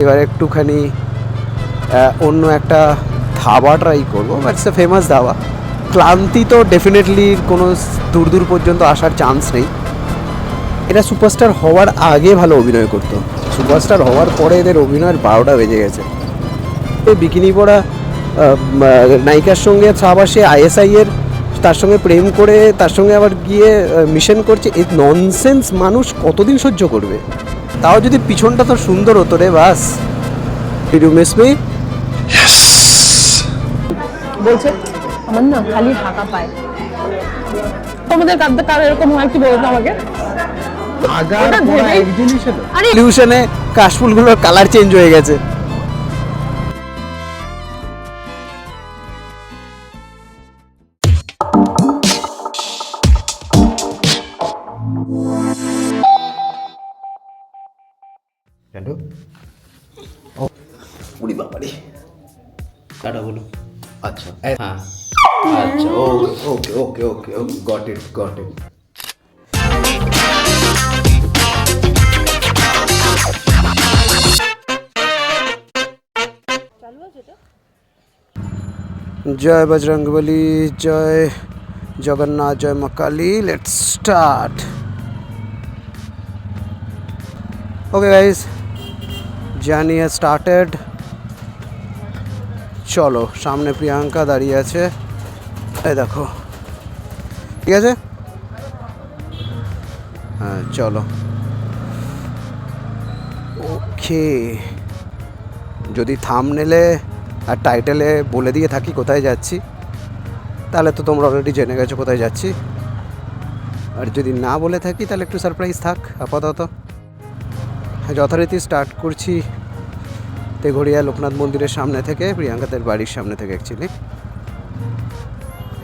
এবার একটুখানি অন্য একটা ধাবা ট্রাই করবো, but it's a famous dhaba. ক্লান্তি তো ডেফিনেটলি কোনো দূর দূর পর্যন্ত আসার চান্স নেই। এরা সুপারস্টার হওয়ার আগে ভালো অভিনয় করতো, সুপারস্টার হওয়ার পরে এদের অভিনয়ের 12টা বেজে গেছে। বিকিনি পরা নায়িকার সঙ্গে আবার সে আইএসআই এর তার সঙ্গে প্রেম করে তার সঙ্গে আবার গিয়ে মিশন করছে। এই ননসেন্স মানুষ কতদিন সহ্য করবে? তাও যদি পিছনটা তো সুন্দর হতো রে। বাস ডিড ইউ মিস মি? বলছে আমার না খালি হাঁকা পায়। তোমাদের কার এরকম হয় কি বলতো আমাকে? ইলিউশনে কাশফুলগুলোর কালার চেঞ্জ হয়ে গেছে। টাটা বলো। আচ্ছা হ্যাঁ আচ্ছা okay okay okay okay got it got it. জয় বজরংবলী, জয় জগন্নাথ, জয় মা Kali. Let's start. Okay guys, journey has started. চলো, সামনে প্রিয়াঙ্কা দাঁড়িয়ে আছে, এই দেখো, ঠিক আছে? হ্যাঁ চলো। ওকে, যদি থাম্বনেলে আর টাইটেলে বলে দিয়ে থাকি কোথায় যাচ্ছি, তাহলে তো তোমরা অলরেডি জেনে গেছো কোথায় যাচ্ছি। আর যদি না বলে থাকি তাহলে একটু সারপ্রাইজ থাক আপাতত। যথারীতি স্টার্ট করছি তেঘড়িয়া লোকনাথ মন্দিরের সামনে থেকে, প্রিয়াঙ্কাদের বাড়ির সামনে থেকে অ্যাকচুয়ালি।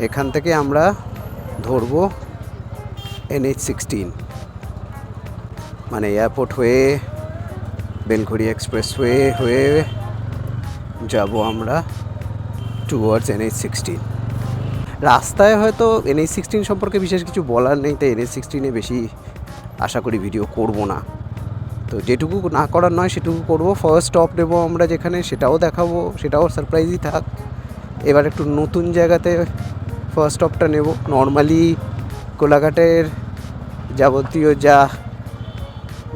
এখান থেকে আমরা ধরবো NH-16, মানে এয়ারপোর্ট হয়ে বেলঘড়িয়া এক্সপ্রেসওয়ে হয়ে যাব আমরা টুয়ার্ডস NH-16। রাস্তায় হয়তো NH-16 সম্পর্কে বিশেষ কিছু বলার নেই, তাই NH-16-এ বেশি আশা করি ভিডিও করব না। তো যেটুকু না করার নয় সেটুকু করব। ফার্স্ট স্টপ নেবো আমরা যেখানে, সেটাও দেখাবো, সেটাও সারপ্রাইজই থাক। এবার একটু নতুন জায়গাতে ফার্স্ট স্টপটা নেব। নর্মালি কোলাঘাটের যাবতীয় যা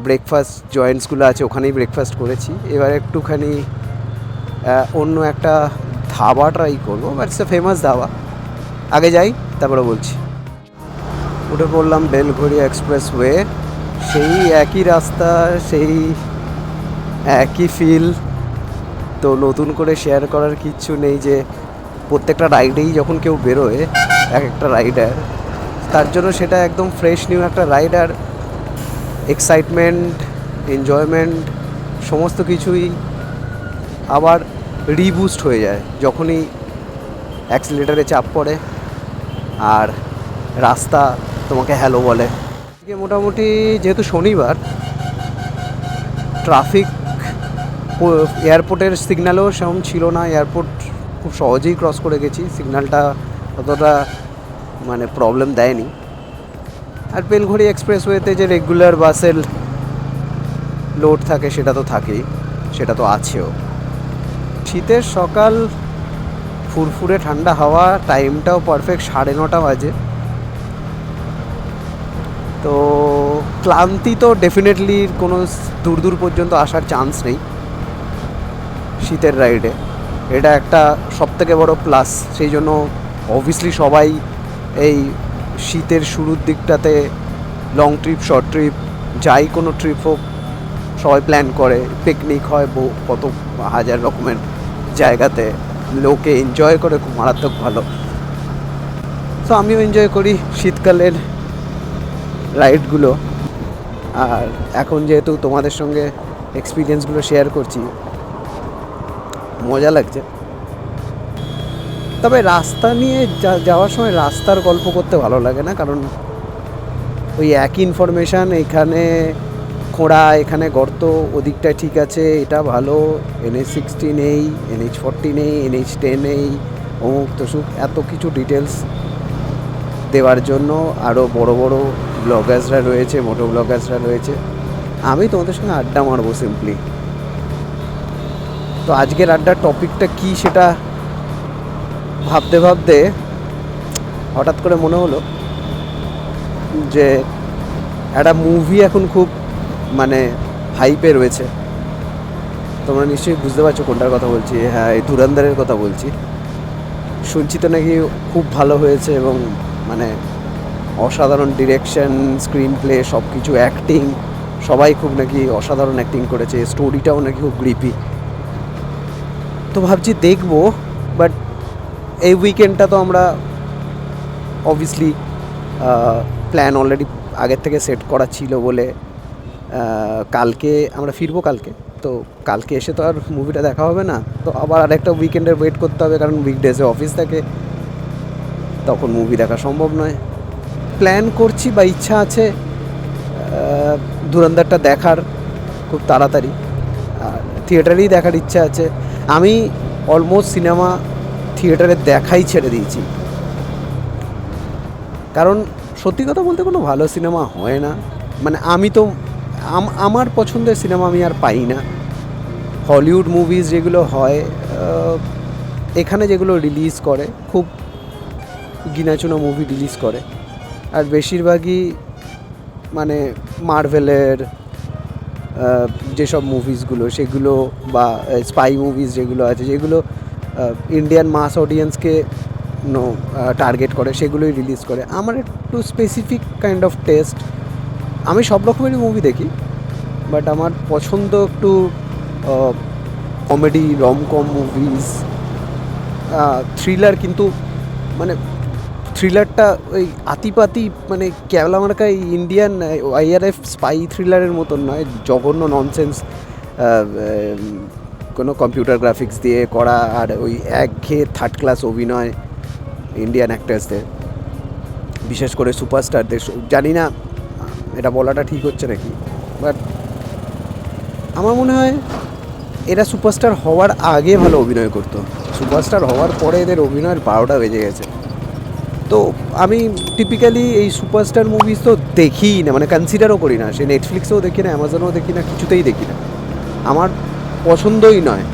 ব্রেকফাস্ট জয়েন্টসগুলো আছে ওখানেই ব্রেকফাস্ট করেছি। এবার একটুখানি অন্য একটা ধাবা ট্রাই করবো, but it's a famous dhaba. আগে যাই তারপরে বলছি। উঠে পড়লাম বেলঘড়িয়া এক্সপ্রেসওয়ে। সেই একই রাস্তা, সেই একই ফিল। তো নতুন করে শেয়ার করার কিচ্ছু নেই যে প্রত্যেকটা রাইডেই যখন কেউ বেরোয় এক একটা রাইডার, তার জন্য সেটা একদম ফ্রেশ নিউ একটা রাইডার। এক্সাইটমেন্ট, এনজয়মেন্ট সমস্ত কিছুই আবার রিবুস্ট হয়ে যায় যখনই অ্যাক্সিলারেটরে চাপ পড়ে আর রাস্তা তোমাকে হ্যালো বলে। মোটামুটি যেহেতু শনিবার, ট্রাফিক এয়ারপোর্টের সিগন্যালও সেরকম ছিল না। এয়ারপোর্ট খুব সহজেই ক্রস করে গেছি, সিগন্যালটা অতটা মানে প্রবলেম দেয়নি। আর বেলঘড়ি এক্সপ্রেসওয়েতে যে রেগুলার বাসের লোড থাকে সেটা তো থাকেই, সেটা তো আছেও। শীতের সকাল, ফুরফুরে ঠান্ডা হাওয়া, টাইমটাও পারফেক্ট 9:30 বাজে। তো ক্লান্তি তো ডেফিনেটলি কোনো দূর দূর পর্যন্ত আসার চান্স নেই শীতের রাইডে। এটা একটা সবথেকে বড় প্লাস। সেই জন্য অবভিয়াসলি সবাই এই শীতের শুরুর দিকটাতে লং ট্রিপ, শর্ট ট্রিপ, যাই কোনো ট্রিপ হোক, সবাই প্ল্যান করে। পিকনিক হয় কত হাজার রকমের জায়গাতে, লোকে এনজয় করে খুব মারাত্মক ভালো। তো আমিও এনজয় করি শীতকালের রাইডগুলো। আর এখন যেহেতু তোমাদের সঙ্গে এক্সপিরিয়েন্সগুলো শেয়ার করছি, মজা লাগছে। তবে রাস্তা নিয়ে যাওয়ার সময় রাস্তার গল্প করতে ভালো লাগে না, কারণ ওই একই ইনফরমেশান, এখানে খোঁড়া, এখানে গর্ত, ওদিকটায় ঠিক আছে, এটা ভালো, NH-16 নেই, NH-40 নেই, NH-10 নেই, অমুক তসুক, এত কিছু ডিটেলস দেওয়ার জন্য আরও বড় বড় ব্লগার্সরা রয়েছে, মোটো ব্লগার্সরা রয়েছে। আমি তোমাদের সঙ্গে আড্ডা মারবো সিম্পলি। তো আজকের আড্ডার টপিকটা কি সেটা ভাবতে ভাবতে হঠাৎ করে মনে হলো যে একটা মুভি এখন খুব মানে হাইপে রয়েছে। তোমরা নিশ্চয়ই বুঝতে পারছো কোনটার কথা বলছি। হ্যাঁ, এই ধুরন্ধরের কথা বলছি। শুনছি তো নাকি খুব ভালো হয়েছে এবং মানে অসাধারণ ডিরেকশন, স্ক্রিন প্লে, সব কিছু, অ্যাক্টিং, সবাই খুব নাকি অসাধারণ অ্যাক্টিং করেছে, স্টোরিটাও নাকি খুব গ্রিপি। তো ভাবছি দেখবো, বাট এই উইকেন্ডটা তো আমরা অবভিয়াসলি প্ল্যান অলরেডি আগের থেকে সেট করা ছিল বলে কালকে আমরা ফিরবো। তো কালকে এসে তো আর মুভিটা দেখা হবে না, তো আবার আরেকটা উইকেন্ডের ওয়েট করতে হবে, কারণ উইকডেজে অফিস থাকে, তখন মুভি দেখা সম্ভব নয়। প্ল্যান করছি বা ইচ্ছা আছে ধুরন্ধরটা দেখার খুব তাড়াতাড়ি, আর থিয়েটারেই দেখার ইচ্ছা আছে। আমি অলমোস্ট সিনেমা থিয়েটারে দেখাই ছেড়ে দিয়েছি, কারণ সত্যি কথা বলতে কোনো ভালো সিনেমা হয় না। মানে আমি তো আমার পছন্দের সিনেমা আমি আর পাই না। হলিউড মুভিজ যেগুলো হয় এখানে যেগুলো রিলিজ করে, খুব গিনাচুনা মুভি রিলিজ করে, আর বেশিরভাগই মানে মার্ভেলের যেসব মুভিসগুলো সেগুলো, বা স্পাই মুভিজ যেগুলো আছে, যেগুলো ইন্ডিয়ান মাস অডিয়েন্সকে টার্গেট করে, সেগুলোই রিলিজ করে। আমার একটু স্পেসিফিক কাইন্ড অফ টেস্ট। আমি সব রকমেরই মুভি দেখি, বাট আমার পছন্দ একটু কমেডি, রমকম মুভিজ, থ্রিলার। কিন্তু মানে থ্রিলারটা ওই আতিপাতি মানে ক্যাবলা মার্কা ইন্ডিয়ান আইআরএফ স্পাই থ্রিলারের মতন নয়, জঘন্য ননসেন্স, কোনো কম্পিউটার গ্রাফিক্স দিয়ে করা, আর ওই একঘেয়ে থার্ড ক্লাস অভিনয় ইন্ডিয়ান অ্যাক্টার্সদের, বিশেষ করে সুপারস্টারদের। জানি না এটা বলাটা ঠিক হচ্ছে নাকি, বাট আমার মনে হয় এরা সুপারস্টার হওয়ার আগে ভালো অভিনয় করতো। সুপারস্টার হওয়ার পরে এদের অভিনয়ের 12টা বেজে গেছে। তো আমি টিপিক্যালি এই সুপারস্টার মুভিজ তো দেখিই না, মানে কনসিডারও করি না। সে নেটফ্লিক্সেও দেখি না, অ্যামাজনেও দেখি না, কিছুতেই দেখি না। আমার পছন্দই নয়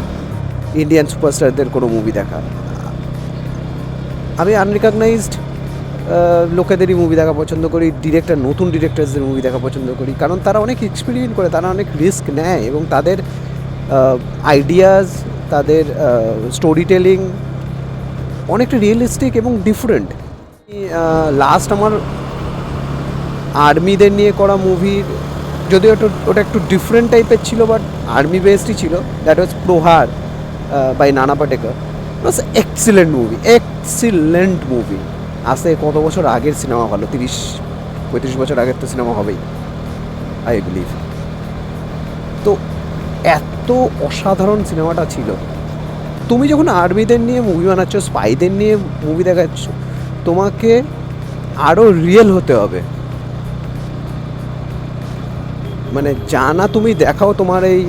ইন্ডিয়ান সুপারস্টারদের কোনো মুভি দেখা। আমি আনরিকগনাইজড লোকেদেরই মুভি দেখা পছন্দ করি, নতুন ডিরেক্টরসদের মুভি দেখা পছন্দ করি, কারণ তারা অনেক এক্সপেরিমেন্ট করে, তারা অনেক রিস্ক নেয়, এবং তাদের আইডিয়াস, তাদের স্টোরি টেলিং অনেকটা রিয়েলিস্টিক এবং ডিফারেন্ট। লাস্ট আমার আর্মিদের নিয়ে করা মুভির, যদিও ওটা একটু ডিফারেন্ট টাইপের ছিল, বাট আর্মি বেসডই ছিল, দ্যাট ওয়াজ প্রহার বাই নানা পাটেকর। ইট ওয়াজ এক্সিলেন্ট মুভি। আসে কত বছর আগের সিনেমা, ভালো 30-35 বছর আগের তো সিনেমা হবেই, আই বিলিভ। তো এত অসাধারণ সিনেমাটা ছিল। তুমি যখন আর্মিদের নিয়ে মুভি বানাচ্ছ, স্পাইদের নিয়ে মুভি দেখাচ্ছ, তোমাকে আরও রিয়েল হতে হবে। মানে জানা তুমি দেখাও তোমার এই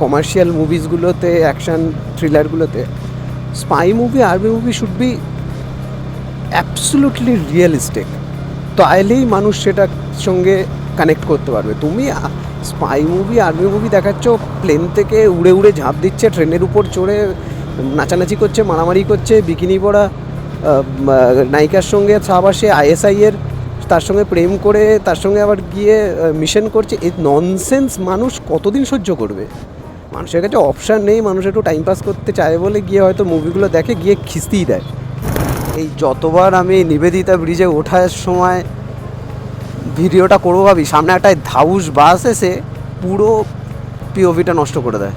কমার্শিয়াল মুভিসগুলোতে, অ্যাকশন থ্রিলারগুলোতে, spy movie, army movie should be absolutely realistic. তাইলেই মানুষ সেটার সঙ্গে কানেক্ট করতে পারবে। তুমি স্পাই মুভি, আর্মি মুভি দেখাচ্ছ, প্লেন থেকে উড়ে উড়ে ঝাঁপ দিচ্ছে, ট্রেনের উপর চড়ে নাচানাচি করছে, মারামারি করছে, বিকিনি পরা নায়িকার সঙ্গে সাবাসে আইএসআইয়ের, তার সঙ্গে প্রেম করে, তার সঙ্গে আবার গিয়ে মিশন করছে। এই ননসেন্স মানুষ কতদিন সহ্য করবে? মানুষের কাছে অপশান নেই, মানুষ একটু টাইম পাস করতে চায় বলে গিয়ে হয়তো মুভিগুলো দেখে, গিয়ে খিস্তিই দেয়। এই যতবার আমি নিবেদিতা ব্রিজে ওঠার সময় ভিডিওটা করবো ভাবি, সামনে একটা ধাউস বাস এসে পুরো পিওভিটা নষ্ট করে দেয়।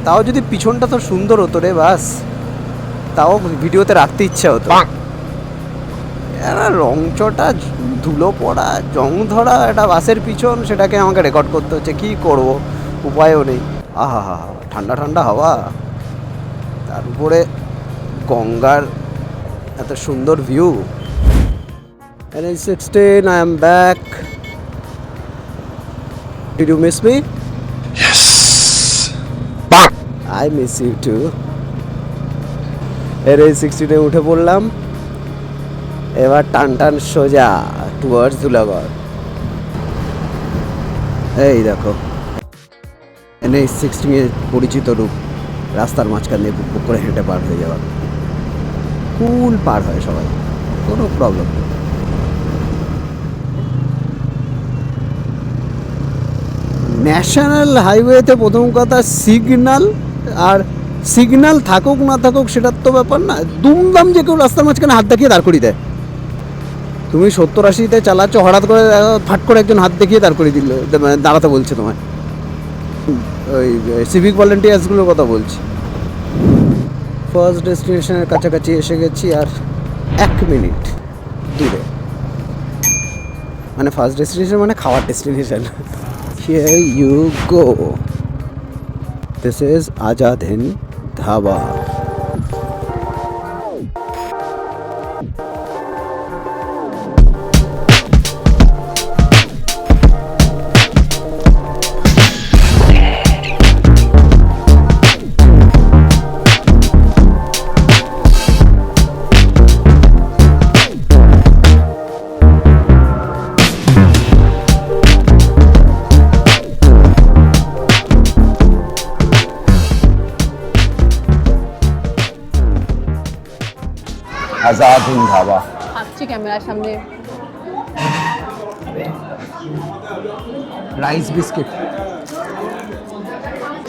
তাও যদি পিছনটা তো সুন্দর হতো রে বাস, তাও ভিডিওতে রাখতে ইচ্ছা হতো। রংচটা, ধুলো পড়া, জং ধরা একটা বাসের পিছন, সেটাকে আমাকে রেকর্ড করতে হচ্ছে। কী করবো, উপায়ও নেই। আহা হা হা, ঠান্ডা ঠান্ডা হাওয়া, তার উপরে গঙ্গার এত সুন্দর view. NH16, I am back. Did you miss me? Yes. I miss you too. NH16 উঠে পড়লাম, এবার টান টান সোজা টুয়ার্ডস ধুলাগড়। এই দেখো NH16 এর পরিচিত রূপ, রাস্তার মাঝখান দিয়ে বুক করে হেঁটে পার হয়ে যাওয়া, কুল পার হয় সবাই, কোনো প্রবলেম নেই। ন্যাশনাল হাইওয়েতে প্রথম কথা সিগন্যাল, আর সিগন্যাল থাকুক না থাকুক সেটার তো ব্যাপার না, দুমদাম যে কেউ রাস্তার মাঝখানে হাত দেখিয়ে দাঁড় করিয়ে দেয়। তুমি 70-80-তে চালাচ্ছ, হঠাৎ করে ফাট করে একজন হাত দেখিয়ে দাঁড় করিয়ে দিল, দাঁড়াতে বলছে তোমায়। ওই সিভিক ভলেন্টিয়ার্সগুলোর কথা বলছি। ফার্স্ট ডেস্টিনেশনের কাছাকাছি এসে গেছি, আর 1 মিনিট দূরে, মানে ফার্স্ট ডেস্টিনেশন মানে খাওয়ার destination. Here you go. This is Azad Hind Dhaba. Azad Hind dhaba. ভাবছি ক্যামেরার সামনে রাইস বিস্কিট।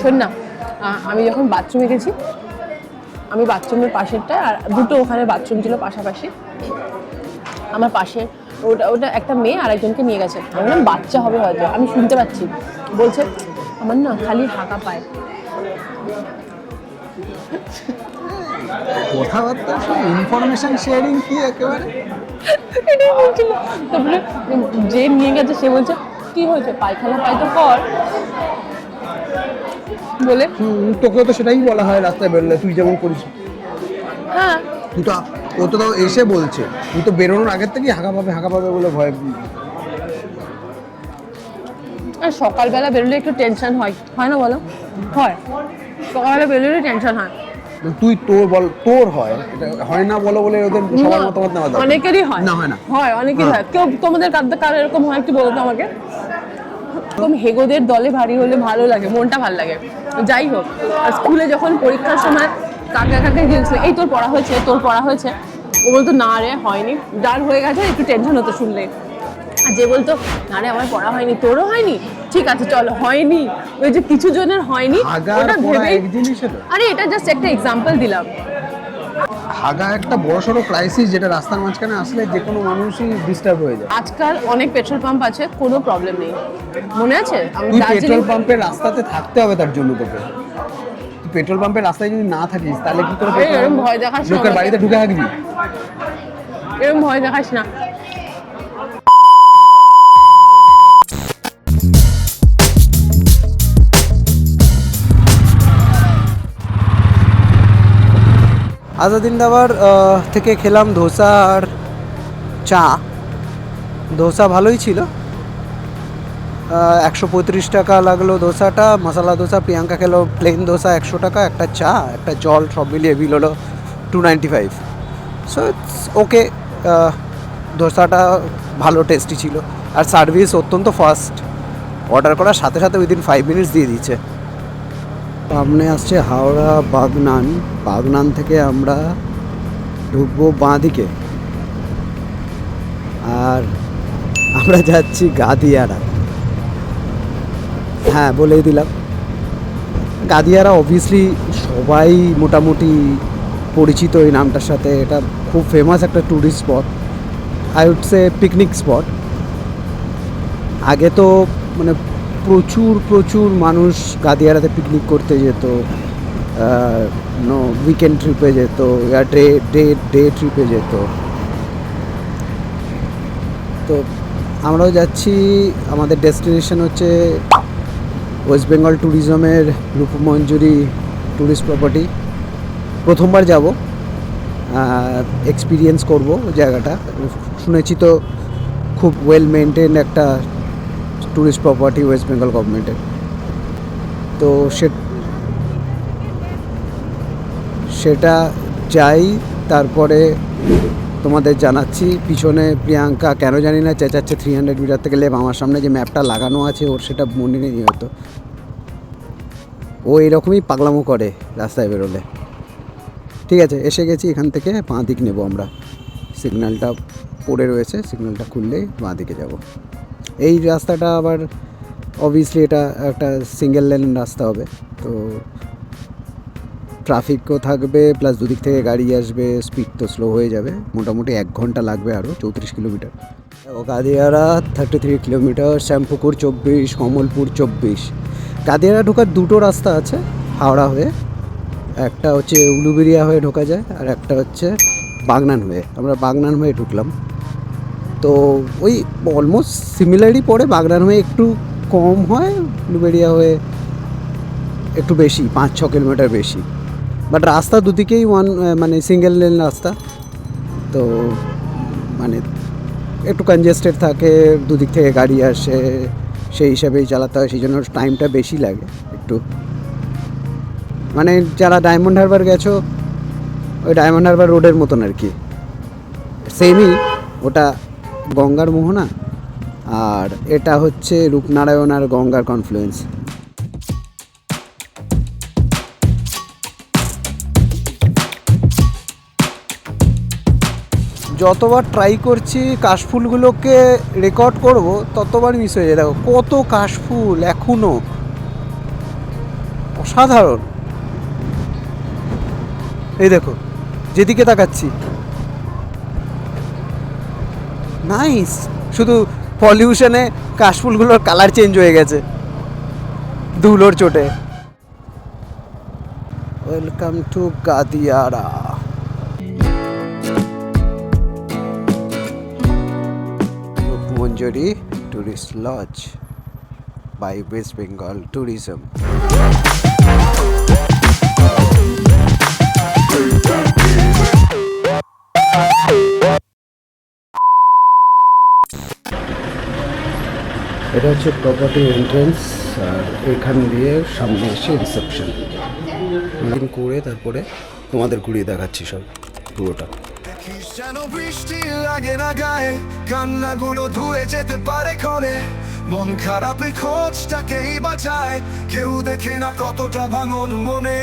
শোন না, আমি যখন বাথরুমে গেছি, আমি বাথরুমের পাশেরটা, আর দুটো ওখানে বাথরুম ছিল পাশাপাশি, আমার পাশে ওটা ওটা একটা মেয়ে আর একজনকে নিয়ে গেছে। আমি বললাম বাচ্চা হবে হয়তো, আমি শুনতে পাচ্ছি, বলছে আমার না খালি হাঁকা পায়। কথাবার্তা, ইনফরমেশন শেয়ারিং কি একেবারে। এটাই বলছিল। তারপরে যে নিয়ে গেছে সে বলছে কি হয়েছে, পায়খানা পায় তো কর বলে। তোকে তো সেটাই বলা হয় রাস্তায় বেরোলে, তুই যেমন করিস। হ্যাঁ, তুই তো, ও তো তাও এসে বলছে, তুই তো বেরোনোর আগের থেকেই হাঁকা পাবে বলে ভয়। আর সকালবেলা বেরোলে একটু টেনশন হয়, হয় না বলো? হয়, সকালবেলা বেরোলে টেনশন হয়। তুই তোর বল, তোর হয়, এটা হয় না বলো বলে ওদের সবার মতামত নেওয়া দরকার। অনেকেরই হয় না, হয় না, হয় অনেকেরই হয়। কেউ তোমাদের কার এরকম হয় একটু বলো তো আমাকে। এরকম হেগোদের দলে ভারী হলে ভালো লাগে, মনটা ভালো লাগে। যাই হোক, আর স্কুলে যখন পরীক্ষার সময় কাকা গিয়েছিল, এই তোর পড়া হয়েছে, তোর পড়া হয়েছে, ও বলতো না রে হয়নি, যার হয়ে গেছে একটু টেনশন হতো শুনলে। আর যে বলতো না রে আমার পড়া হয়নি, তোরও হয়নি, ঠিক আছে চলো হয়নি, ওই যে কিছু জনের হয়নি, ওটা ভেবেই। আরে এটা জাস্ট একটা এক্সাম্পল দিলাম। হাগা একটা বড়সড় ক্রাইসিস, যেটা রাস্তার মাঝখানে আসলে যে কোনো মানুষই ডিস্টার্ব হয়ে যায়। আজকাল অনেক পেট্রোল পাম্প আছে, কোনো প্রবলেম নেই, মনে আছে? আমি তুই দার্জিলিং পেট্রোল পাম্পের রাস্তাতে থাকতে হবে তার জন্য তোকে। তুই পেট্রোল পাম্পের রাস্তায় যদি না থাকিস তাহলে কি করে এরকম ভয় দেখাস না লোকের আমাকে। বাড়িতে ঢুকে থাকবি? এরকম ভয় দেখাস না। আজাদ হিন্দ ধাবার থেকে খেলাম ধোসা আর চা। ধোসা ভালোই ছিল, 135 টাকা লাগলো ধোসাটা, মশলা ধোসা। প্রিয়াঙ্কা খেলো প্লেন ধোসা 100 টাকা, একটা চা, একটা জল, সব মিলিয়ে বিল হলো 295। So it's okay. ধোসাটা ভালো টেস্টি ছিল, আর সার্ভিস অত্যন্ত ফাস্ট। অর্ডার করার সাথে সাথে উইদিন 5 মিনিটস দিয়ে দিচ্ছে। সামনে আসছে হাওড়া বাগনান। বাগনান থেকে আমরা ঢুকবো বাঁ দিকে, আর আমরা যাচ্ছি গাদিয়ারা। হ্যাঁ, বলেই দিলাম। গাদিয়ারা অবভিয়াসলি সবাই মোটামুটি পরিচিত এই নামটার সাথে। এটা খুব ফেমাস একটা tourist spot, I would say picnic spot. আগে তো মানে প্রচুর মানুষ গাদিয়ারাতে পিকনিক করতে যেত, উইকেন্ড ট্রিপে যেত, ডে ট্রিপে যেত। তো আমরাও যাচ্ছি। আমাদের ডেস্টিনেশন হচ্ছে West Bengal ট্যুরিজমের Rupmanjuri tourist property. প্রথমবার যাব, এক্সপিরিয়েন্স করব জায়গাটা। শুনেছি তো খুব ওয়েল মেনটেন একটা ট্যুরিস্ট প্রপার্টি ওয়েস্ট বেঙ্গল গভর্নমেন্টের। তো সেটা যাই, তারপরে তোমাদের জানাচ্ছি। পিছনে প্রিয়াঙ্কা কেন জানি না চেঁচাচ্ছে 300 মিটার থেকে লেব। আমার সামনে যে ম্যাপটা লাগানো আছে ওর সেটা মনে নেই হয়তো। ও ও এরকমই পাগলামো করে রাস্তায় বেরোলে। ঠিক আছে, এসে গেছি। এখান থেকে বাঁ দিক নেব আমরা। সিগন্যালটা পড়ে রয়েছে, সিগন্যালটা খুললেই বাঁ দিকে যাব। এই রাস্তাটা আবার অবভিয়াসলি এটা একটা সিঙ্গেল লেন রাস্তা হবে, তো ট্রাফিকও থাকবে, প্লাস দুদিক থেকে গাড়ি আসবে, স্পিড তো স্লো হয়ে যাবে। মোটামুটি 1 ঘন্টা লাগবে আরও, 34 কিলোমিটার। কাদিয়ারা 33 কিলোমিটার, শ্যামপুকুর 24, কমলপুর 24। কাদিয়ারা ঢোকার দুটো রাস্তা আছে হাওড়া হয়ে, একটা হচ্ছে উলুবেড়িয়া হয়ে ঢোকা যায়, আর একটা হচ্ছে বাগনান হয়ে। আমরা বাগনান হয়ে ঢুকলাম, তো ওই অলমোস্ট সিমিলারই পড়ে। বাগনান হয়ে একটু কম হয়, উলুবেড়িয়া হয়ে একটু বেশি, 5-6 কিলোমিটার বেশি। বাট রাস্তা দুদিকেই মানে সিঙ্গেল লেন রাস্তা, তো মানে একটু কনজেস্টেড থাকে, দুদিক থেকে গাড়ি আসে, সেই হিসাবেই চালাতে হয়, সেই জন্য টাইমটা বেশি লাগে একটু। মানে যারা ডায়মন্ড হারবার গেছো, ওই ডায়মন্ড হারবার রোডের মতন আর কি, সেমই। ওটা গঙ্গার মোহনা, আর এটা হচ্ছে রূপনারায়ণ আর গঙ্গার কনফ্লুয়েন্স। যতবার ট্রাই করছি কাশফুলগুলোকে রেকর্ড করব, ততবার মিস হয়ে যায়। দেখো কত কাশফুল এখনো, অসাধারণ। এই দেখো, যেদিকে তাকাচ্ছি নাইস, শুধু পলিউশনে কাশফুলগুলোর কালার চেঞ্জ হয়ে গেছে ধুলোর চোটে। Welcome to Gadiara. Rupmanjari tourist lodge by West Bengal tourism. এটা হচ্ছে প্রপার্টি এন্ট্রেন্স, আর এখান দিয়ে সামনে এসে রিসেপশন করে তারপরে তোমাদের ঘুরিয়ে দেখাচ্ছি সব পুরোটা। যেন বৃষ্টি লাগে না গায়ে, কান্নাগুলো ধুয়ে যেতে পারে ক্ষণে, মন খারাপের খোঁজটাকেই বাঁচায়, কেউ দেখে না কতটা ভাঙন মনে।